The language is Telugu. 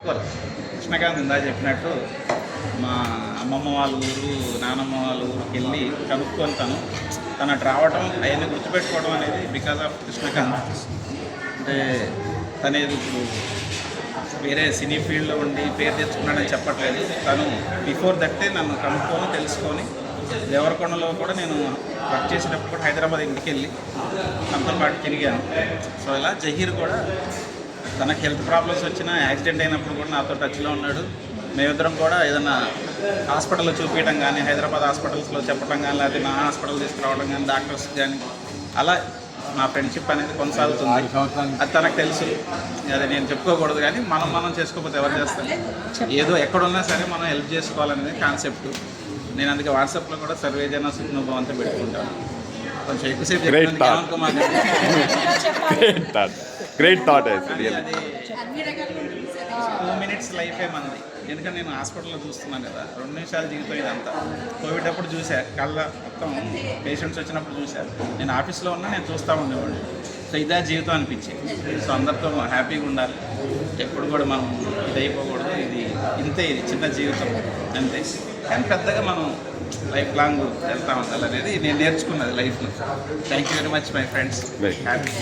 కృష్ణకాంత్ ఇందా చెప్పినట్టు మా అమ్మమ్మ వాళ్ళ ఊరు నానమ్మ వాళ్ళ ఊరికి వెళ్ళి కనుక్కొని తను అటు రావటం అవన్నీ గుర్తుపెట్టుకోవడం అనేది బికాజ్ ఆఫ్ కృష్ణకాంత్. అంటే తనేది ఇప్పుడు వేరే సినీ ఫీల్డ్లో ఉండి పేరు తెచ్చుకున్నాడని చెప్పట్లేదు. తను బిఫోర్ దట్టే నన్ను కనుక్కొని తెలుసుకొని దేవరకొండలో కూడా నేను వర్క్ చేసినప్పుడు కూడా హైదరాబాద్ ఇంటికి వెళ్ళి తనతో పాటు తిరిగాను. సో ఇలా జహీర్ కూడా తనకు హెల్త్ ప్రాబ్లమ్స్ వచ్చినా యాక్సిడెంట్ అయినప్పుడు కూడా నాతో టచ్లో ఉన్నాడు. మేమిద్దరం కూడా ఏదైనా హాస్పిటల్లో చూపించడం కానీ, హైదరాబాద్ హాస్పిటల్స్లో చెప్పడం కానీ, లేకపోతే నా హాస్పిటల్ తీసుకురావడం కానీ, డాక్టర్స్ కానీ, అలా మా ఫ్రెండ్షిప్ అనేది కొనసాగుతుంది. అది తనకు తెలుసు, అది నేను చెప్పుకోకూడదు. కానీ మనం చేసుకోకపోతే ఎవరు చేస్తారు? ఏదో ఎక్కడున్నా సరే మనం హెల్ప్ చేసుకోవాలనేది కాన్సెప్ట్. నేను అందుకే వాట్సాప్లో కూడా సర్వేజన సుఖ్నుభవం అంతా పెట్టుకుంటాను. కొంచెం ఎక్కువసేపు చెప్పినందుకు గ్రేట్ థాట్. అది 2 minutes లైఫే మంది. ఎందుకంటే నేను హాస్పిటల్లో చూస్తున్నాను కదా, 2 నిమిషాలు జీవితం ఇదంతా. కోవిడ్ అప్పుడు చూసా, కళ్ళ మొత్తం పేషెంట్స్ వచ్చినప్పుడు చూసా. నేను ఆఫీస్లో ఉన్నా, నేను చూస్తూ ఉండేవాడిని. సో ఇదే జీవితం అనిపించింది. సో అందరితో హ్యాపీగా ఉండాలి, ఎప్పుడు కూడా మనం ఇది అయిపోకూడదు. ఇది ఇంతే, ఇది చిన్న జీవితం అంతే. కానీ పెద్దగా మనం లైఫ్ లాంగ్ వెళ్తా ఉండాలి అనేది నేను నేర్చుకున్నది లైఫ్లో. Thank you very much my friends. Happy.